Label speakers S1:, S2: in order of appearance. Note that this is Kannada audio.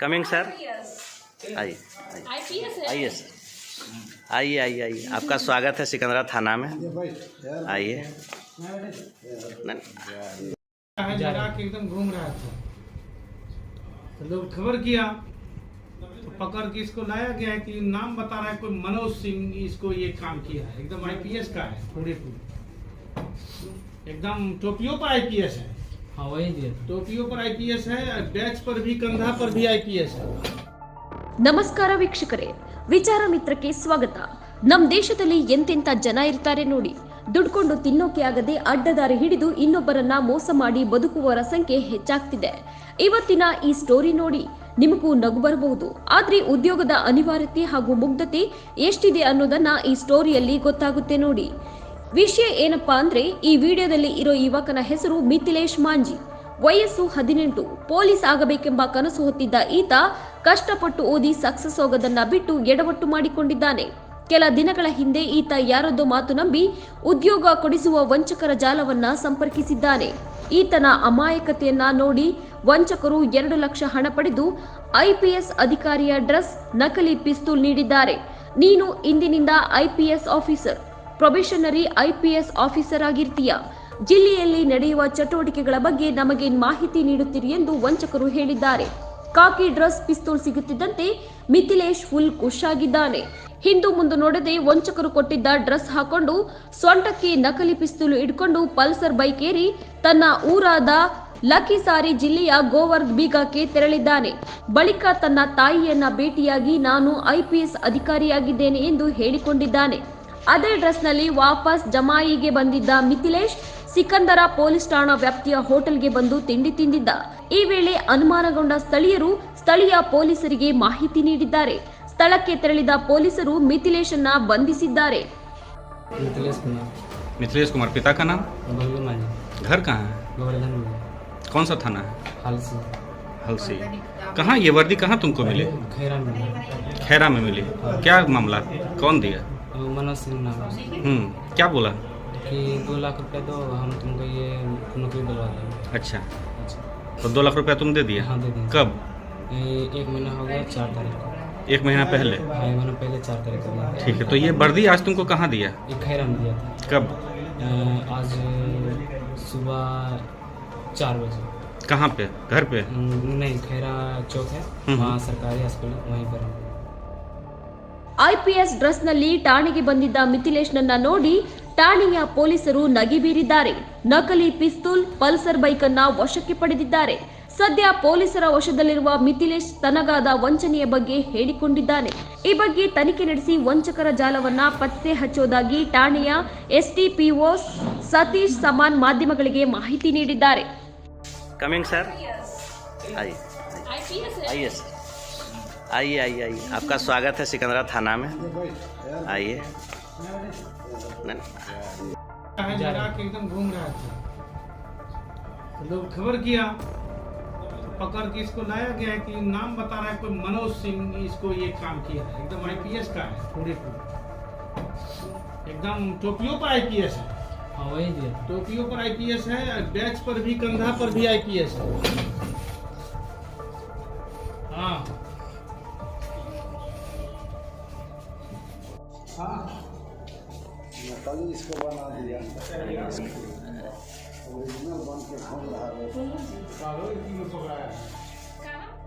S1: Coming sir. आइए आइए सर, आइए आइए आइए, आपका स्वागत है सिकंदरा थाना में। आइए।
S2: एकदम घूम रहा था तो लोग खबर किया तो पकड़ के इसको लाया गया है कि नाम बता रहा है कोई मनोज सिंह, इसको ये काम किया है। एकदम आईपीएस का है, पूरे एकदम टोपियों पर आईपीएस है।
S3: हाँ वही दिया,
S2: टोपियों पर आईपीएस है, बैच पर भी, कंधा पर भी आईपीएस है।
S4: ನಮಸ್ಕಾರ ವೀಕ್ಷಕರೇ, ವಿಚಾರ ಮಿತ್ರಕ್ಕೆ ಸ್ವಾಗತ. ನಮ್ಮ ದೇಶದಲ್ಲಿ ಎಂತೆಂಥ ಜನ ಇರ್ತಾರೆ ನೋಡಿ. ದುಡ್ಕೊಂಡು ತಿನ್ನೋಕೆ ಆಗದೆ ಅಡ್ಡದಾರಿ ಹಿಡಿದು ಇನ್ನೊಬ್ಬರನ್ನ ಮೋಸ ಮಾಡಿ ಬದುಕುವವರ ಸಂಖ್ಯೆ ಹೆಚ್ಚಾಗ್ತಿದೆ. ಇವತ್ತಿನ ಈ ಸ್ಟೋರಿ ನೋಡಿ ನಿಮಗೂ ನಗು ಬರಬಹುದು, ಆದ್ರೆ ಉದ್ಯೋಗದ ಅನಿವಾರ್ಯತೆ ಹಾಗೂ ಮುಗ್ಧತೆ ಎಷ್ಟಿದೆ ಅನ್ನೋದನ್ನ ಈ ಸ್ಟೋರಿಯಲ್ಲಿ ಗೊತ್ತಾಗುತ್ತೆ ನೋಡಿ. ವಿಷಯ ಏನಪ್ಪಾ ಅಂದ್ರೆ, ಈ ವಿಡಿಯೋದಲ್ಲಿ ಇರೋ ಯುವಕನ ಹೆಸರು ಮಿಥಿಲೇಶ್ ಮಾಂಜಿ. ವಯಸ್ಸು 18. ಪೊಲೀಸ್ ಆಗಬೇಕೆಂಬ ಕನಸು ಹೊತ್ತಿದ್ದ ಈತ ಕಷ್ಟಪಟ್ಟು ಓದಿ ಸಕ್ಸಸ್ ಹೋಗೋದನ್ನ ಬಿಟ್ಟು ಎಡವಟ್ಟು ಮಾಡಿಕೊಂಡಿದ್ದಾನೆ. ಕೆಲ ದಿನಗಳ ಹಿಂದೆ ಈತ ಯಾರದ್ದೋ ಮಾತು ನಂಬಿ ಉದ್ಯೋಗ ಕೊಡಿಸುವ ವಂಚಕರ ಜಾಲವನ್ನ ಸಂಪರ್ಕಿಸಿದ್ದಾನೆ. ಈತನ ಅಮಾಯಕತೆಯನ್ನ ನೋಡಿ ವಂಚಕರು 2 ಲಕ್ಷ ಹಣ ಪಡೆದು ಐಪಿಎಸ್ ಅಧಿಕಾರಿಯ ಡ್ರೆಸ್, ನಕಲಿ ಪಿಸ್ತೂಲ್ ನೀಡಿದ್ದಾರೆ. ನೀನು ಇಂದಿನಿಂದ IPS officer, probationary IPS officer ಆಗಿರ್ತೀಯ. ಜಿಲ್ಲೆಯಲ್ಲಿ ನಡೆಯುವ ಚಟುವಟಿಕೆಗಳ ಬಗ್ಗೆ ನಮಗೆ ಮಾಹಿತಿ ನೀಡುತ್ತೀರಿ ಎಂದು ವಂಚಕರು ಹೇಳಿದ್ದಾರೆ. ಕಾಕಿ ಡ್ರೆಸ್, ಪಿಸ್ತೂಲ್ ಸಿಗುತ್ತಿದ್ದಂತೆ ಮಿಥಿಲೇಶ್ ಫುಲ್ ಖುಷ್ ಆಗಿದ್ದಾನೆ. ಹಿಂದು ಮುಂದೆ ನೋಡದೆ ವಂಚಕರು ಕೊಟ್ಟಿದ್ದ ಡ್ರೆಸ್ ಹಾಕೊಂಡು ಸೊಂಟಕ್ಕೆ ನಕಲಿ ಪಿಸ್ತೂಲ್ ಇಟ್ಕೊಂಡು ಪಲ್ಸರ್ ಬೈಕ್ ಏರಿ ತನ್ನ ಊರಾದ ಲಖಿಸಾರಿ ಜಿಲ್ಲೆಯ ಗೋವರ್ಗ್ ಬೀಗಕ್ಕೆ ತೆರಳಿದ್ದಾನೆ. ಬಳಿಕ ತನ್ನ ತಾಯಿಯನ್ನ ಭೇಟಿಯಾಗಿ ನಾನು ಐಪಿಎಸ್ ಅಧಿಕಾರಿಯಾಗಿದ್ದೇನೆ ಎಂದು ಹೇಳಿಕೊಂಡಿದ್ದಾನೆ. ಅದೇ ಡ್ರೆಸ್ನಲ್ಲಿ ವಾಪಸ್ ಜಮಾಯಿಗೆ ಬಂದಿದ್ದ ಮಿಥಿಲೇಶ್ ಸಿಕಂದರ ಪೊಲೀಸ್ ಠಾಣಾ ವ್ಯಾಪ್ತಿಯ ಹೋಟೆಲ್ಗೆ ಬಂದು ತಿಂಡಿ ತಿಂದಿದ್ದ. ಈ ವೇಳೆ ಅನುಮಾನಗೊಂಡ ಸ್ಥಳೀಯರು ಸ್ಥಳೀಯ ಪೊಲೀಸರಿಗೆ ಮಾಹಿತಿ ನೀಡಿದ್ದಾರೆ. ಸ್ಥಳಕ್ಕೆ ತೆರಳಿದ ಪೊಲೀಸರು ಮಿಥಿಲೇಶನ್ನ ಬಂಧಿಸಿದ್ದಾರೆ.
S1: मिथिलेश कुमार, पिता का नाम? घर कहाँ है? कौन सा थाना है? हलसी। कहाँ ये वर्दी कहाँ तुमको मिली? खैरा में मिली। क्या मामला, कौन दिया?
S3: मनोज सिंह नाम।
S1: क्या बोला?
S3: कि 2 लाख रुपया दो, हम तुमको ये नौकरी दिलवा देंगे।
S1: अच्छा, तो 2 लाख रुपया तुम दे दिए?
S3: हाँ दे देंगे।
S1: कब?
S3: 1 महीना हो गया, 4 तारीख को।
S1: 1 महीना पहले?
S3: हाँ 1 महीना पहले 4 तारीख को दिया।
S1: ठीक है, तो ये वर्दी आज तुमको कहाँ दिया?
S3: ये खैरा में दिया था।
S1: कब?
S3: आज सुबह 4 बजे।
S1: कहाँ पे? घर पे?
S3: नहीं, खैरा चौक है वहाँ, सरकारी हॉस्पिटल वहीं पर।
S4: ಐಪಿಎಸ್ ಡ್ರೆಸ್ನಲ್ಲಿ ಠಾಣೆಗೆ ಬಂದಿದ್ದ ಮಿಥಿಲೇಶ್ನನ್ನ ನೋಡಿ ಠಾಣೆಯ ಪೊಲೀಸರು ನಗೆ ಬೀರಿದ್ದಾರೆ. ನಕಲಿ ಪಿಸ್ತೂಲ್, ಪಲ್ಸರ್ ಬೈಕ್ ಅನ್ನ ವಶಕ್ಕೆ ಪಡೆದಿದ್ದಾರೆ. ಸದ್ಯ ಪೊಲೀಸರ ವಶದಲ್ಲಿರುವ ಮಿಥಿಲೇಶ್ ತನಗಾದ ವಂಚನೆಯ ಬಗ್ಗೆ ಹೇಳಿಕೊಂಡಿದ್ದಾನೆ. ಈ ಬಗ್ಗೆ ತನಿಖೆ ನಡೆಸಿ ವಂಚಕರ ಜಾಲವನ್ನ ಪತ್ತೆ ಹಚ್ಚೋದಾಗಿ ಠಾಣೆಯ ಎಸ್ಟಿಪಿಒ ಸತೀಶ್ ಸಮಾನ್ ಮಾಧ್ಯಮಗಳಿಗೆ ಮಾಹಿತಿ ನೀಡಿದ್ದಾರೆ.
S1: Coming sir. आइए आइए सर, आइए आइए आइए, आपका स्वागत है सिकंदरा थाना में। आइए।
S2: एकदम घूम रहा था तो लोग खबर किया तो पकड़ के इसको लाया गया है कि नाम बता रहा है कोई मनोज सिंह, इसको ये काम किया है। एकदम आईपीएस का है, पूरे एकदम टोपियों पर आईपीएस है।
S3: हाँ वही दिया,
S2: टोपियों पर आईपीएस है, बैच पर भी, कंधा पर भी आईपीएस है। हाँ हाँ,
S5: नकली इसको बना दिया, ओरिजिनल बन के घूम रहा है।